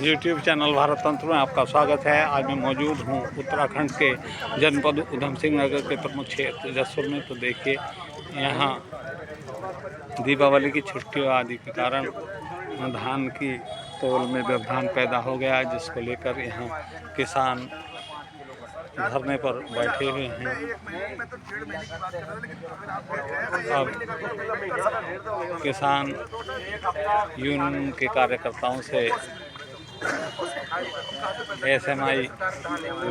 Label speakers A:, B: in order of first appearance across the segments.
A: YouTube channel Bharat तंत्र में आपका स्वागत है। आज मैं मौजूद हूँ उत्तराखंड के जनपद उधम सिंह नगर के प्रमुख क्षेत्र जसपुर में। तो देखिए यहाँ दीपावली की छुट्टियों आदि के कारण धान की तौल में व्यवधान पैदा हो गया है, जिसको लेकर यहाँ किसान धरने पर बैठे हुए हैं। अब किसान यूनियन के कार्यकर्ताओं से एसएमआई व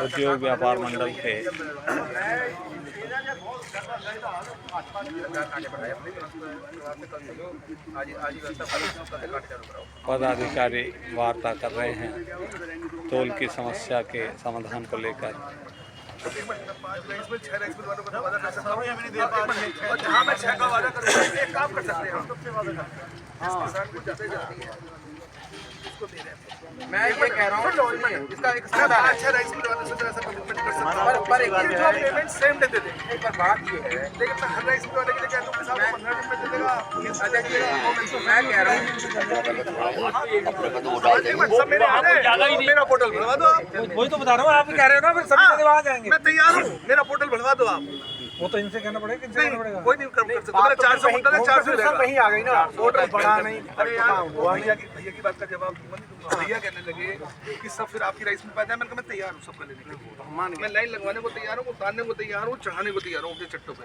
A: उद्योग व्यापार मंडल के पदाधिकारी वार्ता कर रहे हैं तौल की समस्या के समाधान को लेकर।
B: मैं ये कह रहा हूँ इसका एक अच्छा राइस मिल वाले से ऐसा कमिटमेंट कर सकते हैं, पर एक जो पेमेंट सेम डे दे दें। एक बार बात ये है, लेकिन मैं हर राइस मिल वाले के लिए कहता हूँ कि साहब 15 दिन में दे देगा। मैं कह रहा हूँ मेरा पोर्टल बढ़वा दो।
C: वही तो बता रहा हूँ, आप कह रहे हो ना, फिर सभी जगह आ जाएंगे।
B: मैं तैयार हूँ, मेरा पोर्टल बढ़वा दो आप।
C: वो तो इनसे कहना पड़ेगा, किनसे कहना पड़ेगा?
B: कोई नहीं कर सकता। मेरा 400 पोर्टल है, 400
C: सब कहीं आ गई ना, पोर्टल बढ़ा नहीं।
B: अरे यार भैया की बात का जवाब भैया कहने लगे कि सब फिर आपकी राइस मिल पाता है। मैंने कहा मैं तैयार हूँ सबका लेने के लिए, मैं लाइन लगवाने को तैयार हूँ, उतारने को तैयार हूँ, चढ़ाने को तैयार हूँ अपने चट्टों पे।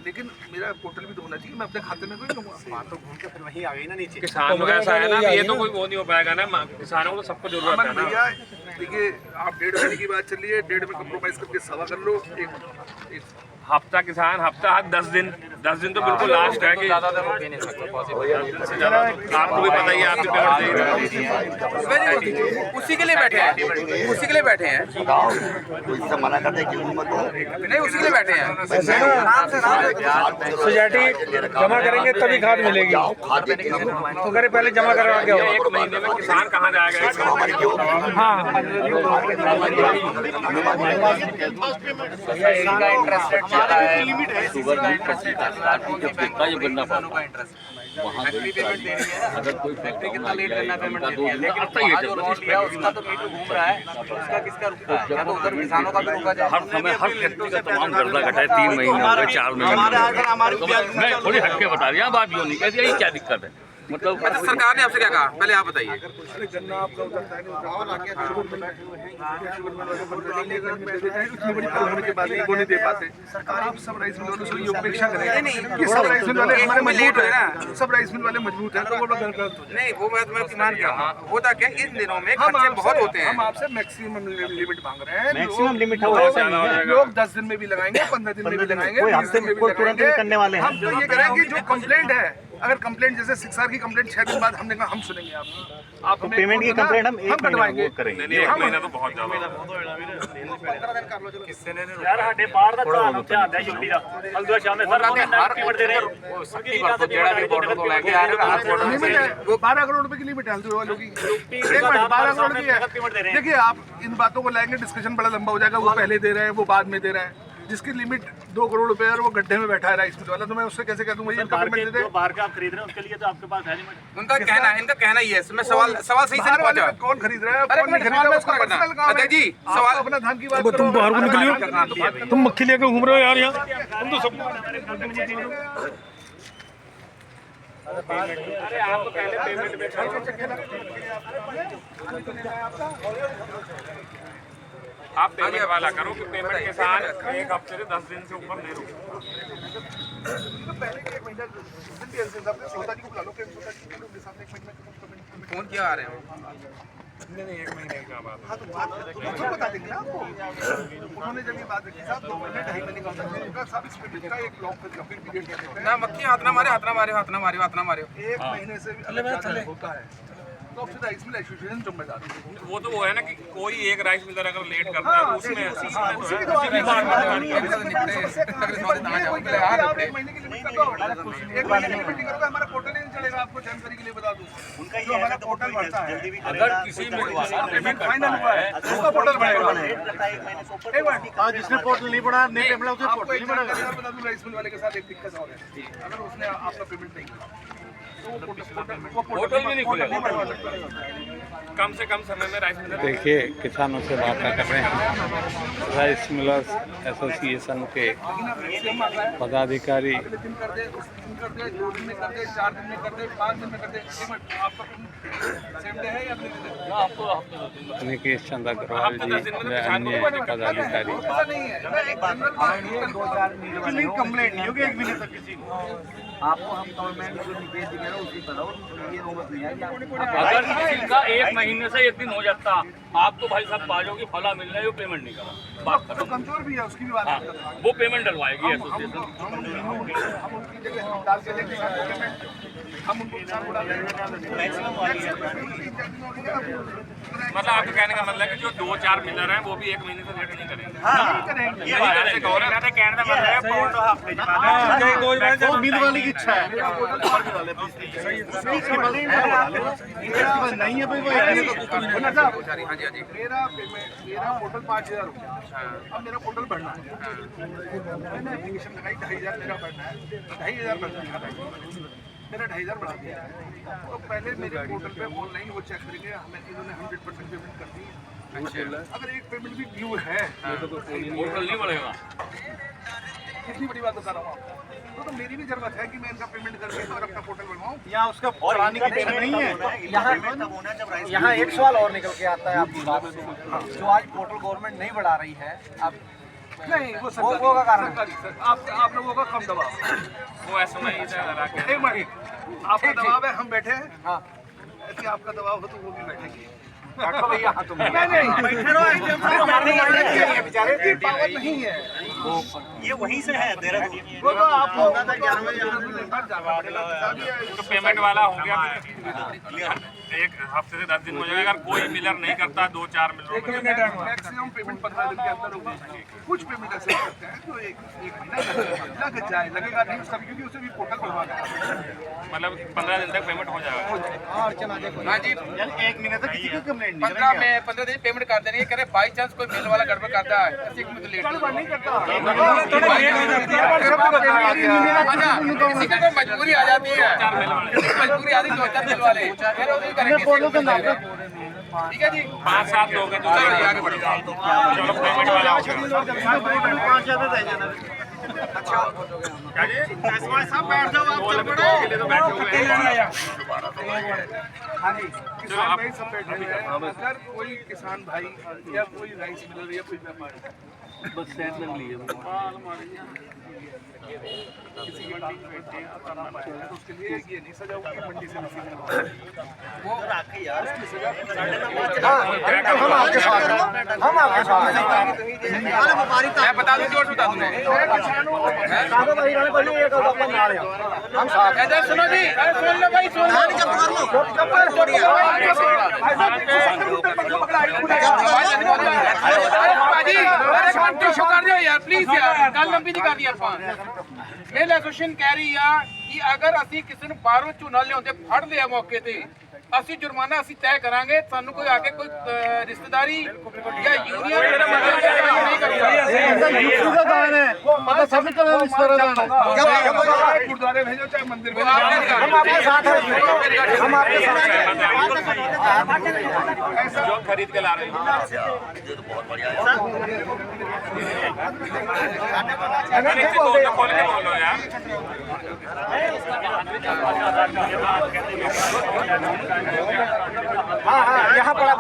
B: लेकिन मेरा पोर्टल भी तो होना चाहिए, मैं अपने खाते में कोई लूंगा। बात तो घूम के फिर वहीं आ गई ना नीचे।
D: किसान लोग ऐसा है ना, ये तो कोई वो नहीं हो पाएगा ना, किसानों को तो सबको जरूरत है ना।
B: भैया देखिए, आप 1.5 महीने की बात चल रही है, 1.5 में कंप्रोमाइज करके 1.25 कर लो। एक
D: हफ्ता किसान हफ्ता 10 दिन तो बिल्कुल लास्ट है कि आपको भी पता ही है, आप भी पेमेंट
B: उसी के लिए बैठे हैं, उसी के लिए बैठे हैं,
E: मना करते
B: नहीं उसी के लिए बैठे हैं।
C: सोसाइटी जमा करेंगे तभी खाद मिलेगी, तो करे पहले जमा करवा के।
D: 1 महीने में किसान कहाँ जाएगा?
C: हाँ,
E: शुगर मिल सकती है, ये बनना पड़ता है वहाँ अगर कोई फैक्ट्री कितना लेट करना पेमेंट देती है, लेकिन उसका तो मीटर घूम रहा है, उसका किसका रुकता है? या तो उधर किसानों का भी रुका जाए। हर समय हर फैक्ट्री का तमाम गर्दा घटा है, 3 महीने हो गए, 4 महीने। मैं थोड़ी हटके बता रही हूँ, बात यूँ नहीं कहती, यही क्या दिक्कत है? मतलब
B: सरकार ने आपसे क्या कहा, पहले आप बताइए।
E: गन्ना आपका उतरता है
B: नहीं दे पाते सरकार। आप सब राइस मिल वालों से ये अपेक्षा करें कि सब राइस मिल वाले हमारे मजबूत है ना, सब राइस मिल वाले मजबूत है, तो वो लोग गलत नहीं। वो मैं मान रहा हूँ, होता क्या इन दिनों में खर्चे बहुत होते हैं। हम आपसे मैक्सिमम लिमिट मांग रहे हैं। मैक्सिमम लिमिट लोग 10 दिन में भी लगाएंगे, 15 दिन में भी लगाएंगे, 20 दिन में भी लगाएंगे। हम तो ये करेंगे जो कंप्लेंट है, अगर कंप्लेंट जैसे 6 की कंप्लेंट 6 दिन बाद हमने कहा हम सुनेंगे आप पेमेंट की कंप्लेंट हम कटवाएंगे।
D: नहीं, 1 महीना तो बहुत ज्यादा।
F: यार ਸਾਡੇ ਬਾਹਰ ਦਾ ਧਿਆਨ ਉੱਥੇ ਆਉਂਦਾ ਯੂਪੀ ਦਾ ਹਲਦੁਆ ਸ਼ਾਮ ਦੇ ਸਰ पेमेंट दे रहे हैं।
B: सख्ती बरतो, जेड़ा भी बॉर्डर को लेके आ रहे हैं। लिमिट है वो 12 करोड़ रुपए की लिमिट है हल्दुआ वालों की। 12 करोड़ की है। देखिए आप इन बातों को लाएंगे, डिस्कशन बड़ा लंबा हो जाएगा। वो पहले दे रहे हैं, वो बाद में दे रहे हैं। जिसकी लिमिट 2 करोड़ रुपए है और वो गड्ढे में बैठा है राइस मिल वाला, तो मैं उससे कैसे कह दूंगा ये पेमेंट दे दे?
F: बाहर का आप खरीद रहे हैं उसके लिए तो आपके पास है लिमिट।
B: उनका कहना है, इनका कहना ही है। मैं सवाल सही से नहीं पहुंचा। कौन खरीद रहा है, कौन नहीं खरीद रहा है, उसका पर्सनल काम है जी। सवाल अपना धान की बात करो।
C: तुम बाहर को निकलियो, तुम मक्खी लेकर घूम रहे हो यार यहाँ। तुम तो सब
D: अरे आपको पहले पेमेंट में आप पेमेंट वाला करो कि पेमेंट के साथ 1 हफ्ते से 10 दिन से ऊपर नहीं रुको।
B: फोन किया आ रहे हैं?
D: नहीं, 1 महीने का बात है।
B: हाँ तो बात बता देंगे ना आपको। उन्होंने जब ये बात रखी साहब 2 महीने 2.5 महीने का उनका सब इस पे का एक लॉक पीरियड ना मक्खी हाथ ना मारे, हाथ ना मारे, हाथ ना मारे, हाथ ना मारे। 1 महीने से होता है तो अब राइस मिल एसोसिएशन जिम्मेदार है।
D: वो तो वो है ना कि कोई एक राइस मिलर अगर लेट करता है उसमें
B: एक महीने की लिमिट कर दो। 1 महीने की लिमिट नहीं करोगे हमारा पोर्टल ही नहीं चलेगा। आपको जानकारी के लिए बता दूं, उनका जो हमारा पोर्टल बढ़ता है,
D: अगर किसी में
B: पेमेंट फाइनल हुआ है उसका पोर्टल बढ़ेगा। एक बार जिसने पोर्टल नहीं बढ़ा नहीं पेमेंट उसका पोर्टल नहीं बढ़ेगा। बता दूं राइस मिल वाले के साथ एक दिक्कत और है, अगर उसने आपका पेमेंट नहीं किया
E: होटल भी नहीं खुलेगा।
D: कम से कम समय में राइस मिलर
A: देखिए किसानों से वार्ता कर रहे हैं राइस मिलर्स एसोसिएशन के पदाधिकारी।
B: दिन कर दे, उस दिन कर दे, 2 दिन में कर दे, 4 दिन में कर दे, 5 दिन में कर दे। आपका सेम डे है या अगले दिन?
A: निकेश चंद्र अग्रवाल जी व अन्य पदाधिकारी।
B: ऐसा नहीं है, मैं एक जनरल 2-4 नहीं कंप्लेंट नहीं होगी 1 महीने तक किसी को।
G: आपको हम गवर्नमेंट जो निकेश जी कह रहे हैं उसी पर रहो, ये नौबत नहीं है।
E: अगर किसी का 1 महीने से 1 दिन हो जाता, आप तो भाई साहब बाजो की फला मिल रहा है, वो पेमेंट नहीं करा, बात
B: तो
E: खत्म।
B: कमजोर भी है, उसकी भी बात
E: हाँ,
B: कर रहा हूं।
E: वो पेमेंट डलवाएगी एसोसिएशन।
B: हम उनकी जगह हम डाल के लेंगे, हम उनको किसान उड़ा देंगे।
D: मतलब आपके कहने का मतलब है कि जो 2-4 मिलर हैं वो भी 1 महीने से लेट नहीं करेंगे।
B: नहीं करेंगे।
D: ये ऐसे कहो रहे हैं।
F: कहने का मतलब है पौन तो हफ्ते
C: वो मिल वाली की इच्छा है। नहीं है भाई वो
B: मेरा पोर्टल 5000 हो गया। अब मेरा पोर्टल बढ़ना है। मैंने एप्लीकेशन लगाई 2500 मेरा बढ़ना है, 2500 बढ़ना है, मेरा 2500 बढ़ा दिया है। तो पहले मेरे पोर्टल पे ऑनलाइन वो चेक करेंगे, हमें इन्होंने 100% पेमेंट कर दी है। अगर एक पेमेंट भी ड्यू है
E: होटल नहीं बढ़ेगा।
B: कितनी बड़ी बात बता रहा हूँ आपको। तो मेरी भी जरूरत है कि मैं इनका पेमेंट करके और अपना पोर्टल बनवाऊँ।
C: यहाँ उसका पुरानी की पेमेंट नहीं है।
G: यहाँ एक सवाल और निकल के आता है आपकी बात से, जो आज पोर्टल गवर्नमेंट नहीं बढ़ा रही है, अब
B: नहीं वो
G: वो का कारण
B: सरकारी सर, आप लोगों का कम दबाव।
D: वो ऐसा नहीं है।
B: एक मिनट, आपका दबाव है, हम बैठे हैं।
G: हाँ
B: यदि आपका दबाव हो तो वो भी बैठेंगे।
G: बैठो भैया, हाँ तुम
B: नहीं बैठे रहो, बेचारे पावर नहीं है।
F: ये वहीं से है देहरादून।
B: वो तो आपको
D: तो पेमेंट वाला हो गया, 1 हफ्ते से 10 दिन हो जाएगा। अगर कोई मिलर नहीं करता 2-4 मिलरों में
B: मैक्सिमम पेमेंट 15 दिन के अंदर होगी। कुछ पेमेंट ऐसे करते हैं जो एक महीना लग जाए, लगेगा नहीं उसका, क्योंकि उसे भी पोर्टल बनवाना है।
D: मतलब 15 दिन तक पेमेंट हो जाएगा।
B: हाँ जी,
C: 1 महीने तक किसी की कंप्लेंट नहीं
B: 15 दिन पेमेंट कर देंगे। कह रहे बाई चांस कोई मेल वाला गड़बड़ करता है, ऐसे में तो लेट नहीं करता। किसी को कोई मजबूरी आ जाती है, मजबूरी आती है 2-4 मेल वाले, फिर वो नहीं करेंगे। ठीक है जी,
D: 5-7 लोग हैं तो चलो आगे बढ़ो। चलो पेमेंट वाला हो गया।
B: अच्छा क्या जी साहब बैठ जाओ, आप चल पड़ो। हाँ जी, किसान भाई सब बैठे हुए हैं। अगर कोई किसान भाई या कोई राइस मिलर या कोई व्यापारी
E: बस सेट लग ली
B: किसी की मंडी में बैठे हैं, करना पाएगा तो उसके लिए ये नहीं सजा होगी मंडी से वो राखी यार उसकी सजा।
G: हम आपके साथ हैं, हम आपके साथ हैं।
B: मैं बता दूं, जोर से बता दूं,
G: हम साथ हैं।
B: इधर सुनो जी, अरे सुन लो भाई, सुन लो यार प्लीज यार, गल लंबी नहीं करनी ਆਪਾਂ। ਮੇਲ ਐਸੋਸੀਏਸ਼ਨ ਕਹਿ ਰਹੀ ਆ ਕਿ ਅਗਰ ਅਸੀਂ ਕਿਸੇ ਨੂੰ ਬਾਹਰੋਂ ਝੋਨਾ ਲਿਆਉਂਦੇ ਫੜ ਲਿਆ ਮੌਕੇ ਤੇ, ਅਸੀਂ ਜੁਰਮਾਨਾ ਅਸੀਂ ਤੈਅ ਕਰਾਂਗੇ। ਸਾਨੂੰ ਕੋਈ ਆ ਕੇ ਕੋਈ ਰਿਸ਼ਤੇਦਾਰੀ ਜਾਂ ਯੂਨੀਅਨ ਨਹੀਂ करता। गुरुद्वारे भेजो चाहे मंदिर भेजो,
G: हम आपके साथ हैं, हम आपके साथ हैं।
D: जो खरीद के ला रहे हैं। खोल के बोलो यार।
G: हाँ हाँ, यहाँ पड़ा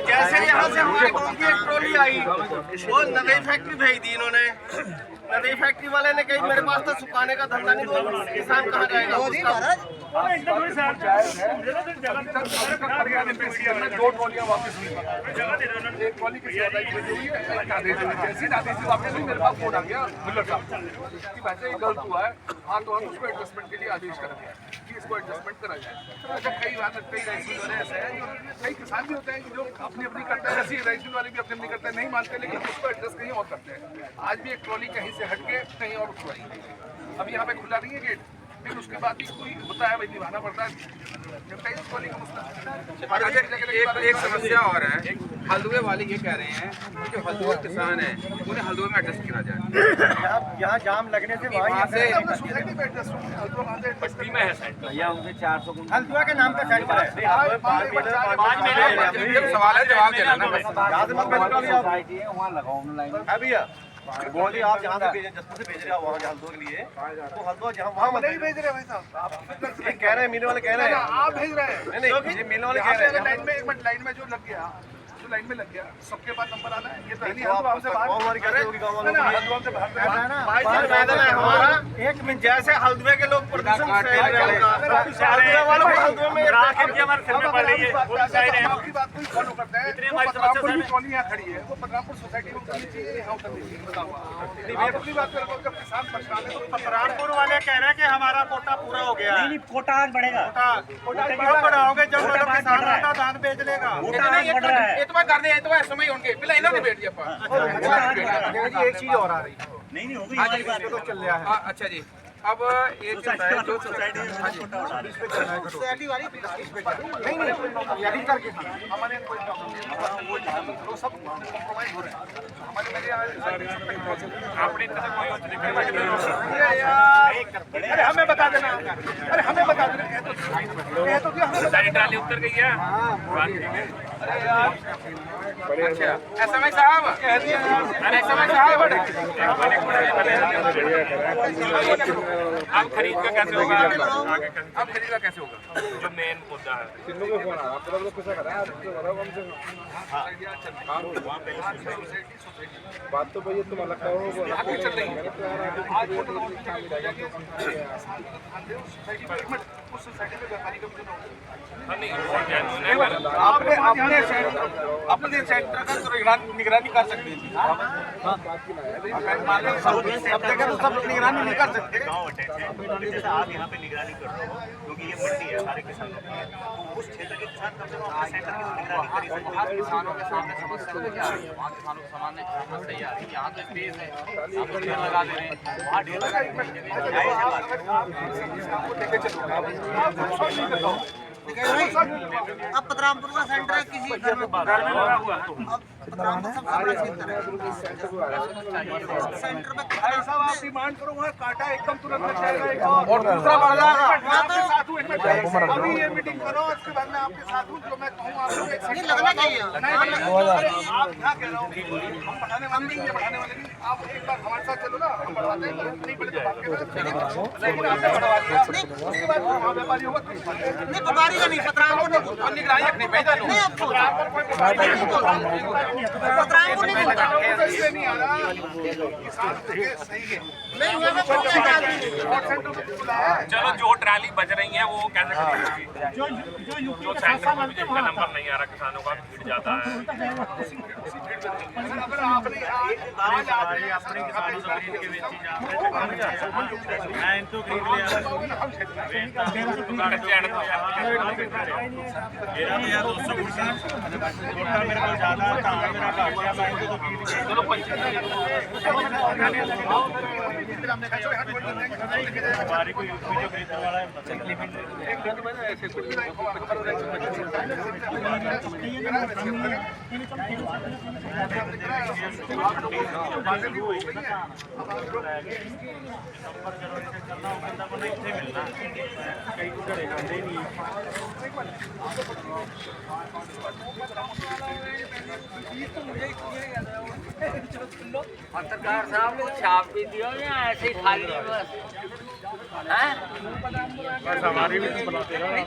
F: जैसे यहाँ से हमारे गांव की एक ट्रॉली आई, वो नदी फैक्ट्री भेज दी इन्होंने। नदी फैक्ट्री वाले ने कही मेरे पास तो सुखाने का धंधा नहीं, तो किसान कहाँ जाएगा?
B: दो ट्रॉलियां वापस हुई, एक ट्रॉली किसी और एक आधे से वापस हुई। मेरे पास फोन आ गया मुल्लर साहब कि वैसे ही गलत हुआ है, हाँ तो हम उसको एडजस्टमेंट के लिए आदेश कर दिया कि इसको एडजस्टमेंट करा जाए। अच्छा कई राइस मिल वाले ऐसे हैं, कई किसान भी होते हैं जो अपनी अपनी करते हैं, ऐसे राइस मिल वाले भी अपनी अपनी करते हैं, नहीं मानते लेकिन उसको एडजस्ट कहीं और करते हैं। आज भी एक ट्रॉली कहीं से हट के कहीं और उठवाई, अब यहाँ पे खुला नहीं है गेट, लेकिन उसके बाद भी कोई होता है भाई, निभाना पड़ता है।
H: एक समस्या और है, हल्द्वानी वाले ये कह रहे हैं कि जो हल्द्वानी किसान है उन्हें हल्द्वानी में एडजस्ट किया जाए।
G: यहाँ जाम लगने से वहाँ से
D: बस्ती में है सेंटर।
G: हल्द्वानी के नाम का सेंटर है।
H: सवाल है, जवाब देना ना बस।
G: वहाँ लगाओ ऑनलाइन है भैया। बोलिए आप जहाँ से भेजे, जसपुर से भेज रहे हो वहाँ हल्द्वानी के लिए, तो हल्द्वानी जहाँ वहाँ
B: नहीं भेज रहे भाई साहब,
G: ये कह रहे हैं, मिलने वाले कह रहे हैं
B: आप भेज रहे हैं।
G: नहीं ये मिलने वाले कह रहे हैं।
B: लाइन में एक मिनट, लाइन में जो लग गया, जो लाइन में लग गया, सबके पास नंबर आना है। ये तो नहीं, हम से बात
G: हमारी कैसे होगी गाँव वालों की?
F: हमारा एक मिनट, जैसे हल्द्वानी के लोग प्रदूषण फैल रहे हैं, हल्द्वानी वालों को हल्द्वानी में
B: आपकी बात को फॉलो करते हैं। पतरामपुर की कॉलोनी यहाँ खड़ी है, वो पतरामपुर सोसाइटी में उतरनी चाहिए, यहाँ उतरनी चाहिए। बताओ आप अपनी बात करो, जब किसान परेशान है तो
F: पतरामपुर वाले कह रहे हैं कि हमारा कोटा पूरा हो गया।
I: नहीं कोटा आज बढ़ेगा।
F: कोटा बढ़ाओगे जब किसान आता धान बेच लेगा।
H: इतना कर दे, इतना समय होंगे पहले इन्होंने बैठ दिया।
G: एक चीज और आ रही है,
I: नहीं होगी
H: हाँ
I: हमारी
H: जी,
I: बात।
G: तो चल रहा है।
H: अच्छा जी, अब एक जो
I: सोसाइटी
F: वाली
G: नहीं यदि करके
B: हमारे कोई प्रॉब्लम नहीं है, वो सब कॉम्प्रोमाइज हो रहे हैं हमारे मेरे यहाँ।
D: अपनी तरफ कोई और दिक्कत
B: अरे हमें बता देना, अरे हमें बता देना, कह तो दिया हमें।
D: सारी ट्राली उतर गई है।
H: अच्छा एसएमआई साहब, अरे एसएमआई साहब,
D: अब खरीद का कैसे होगा? आगे
H: अब खरीदा कैसे होगा?
D: जो मेन मुद्दा है।
C: बात तो भैया तुम अलग करो।
D: नहीं वो जेन्युइन है।
B: आपने अपने सेंटर का निगरानी कर सकते हैं। सब जगह तो सब निगरानी नहीं कर सकते।
I: जैसे आप यहाँ पे निगरानी कर रहे हो क्योंकि ये मंडी है सारे किसानों की है, तो उस क्षेत्र के किसान कम से कम अपने सेंटर की तो निगरानी कर ही सकते हैं।
H: किसानों के सामने समस्या लेके आ रही है, वहाँ किसानों के सामने समस्या ही आ रही है। यहाँ तो स्पेस है, आप ढेर लगा दे रहे हैं, वहाँ ढेर लगा दे रहे हैं।
F: अब पतरामपुर का सेंटर है, किसी घर में
D: लगा हुआ है।
F: पतरामपुर सबसे बड़ा क्षेत्र है। सेंटर में
B: साहब आप डिमांड करो, वहाँ काटा एकदम तुरंत लग जाएगा एक और दूसरा बढ़ जाएगा। मैं आपके साथ हूँ, अभी ये मीटिंग करो, उसके बाद मैं आपके साथ हूँ। जो मैं कहूँ आपको एक
F: ये लगना चाहिए।
B: नहीं, आप क्या कह रहे हो? हम बढ़ाने वाले नहीं, ये बढ़ाने वाले नहीं। आप एक बार हमारे साथ चलो ना, हम बढ़ाते हैं, नहीं बढ़े तो बात के बाद लेकिन आपने बढ़वा दिया, उसके बाद वहाँ व्यापारी होगा।
F: नहीं व्यापारी का नहीं, पतरामपुर नहीं बोलता।
H: निगरानी रखनी बेहतर
F: नहीं अब पतरामपुर नहीं बोलता।
B: इसलिए नहीं आ रहा, किसान सही है।
F: नहीं हुआ मैं बोलता हूँ।
D: चलो जो ट्राली बच रही है वो कैसे खरीदेगी? जो सेंटर में भी जिनका नंबर नहीं आ रहा किसानों का भीड़ जाता है।
B: अगर आपने आज आपने
I: अपने किसानों से खरीद के बेची इनको खरीद लिया मेरा तो यार 200 गुटा मेरे को ज्यादा था, मेरा काट लिया मैं इनको तो खरीद के चलो हमारी को यूपी जो खरीदने वाला है
E: पत्रकार साहब को छाप भी दियो या ऐसे ही खाली बस हैं?
C: बस हमारी भी तो बनाते हैं।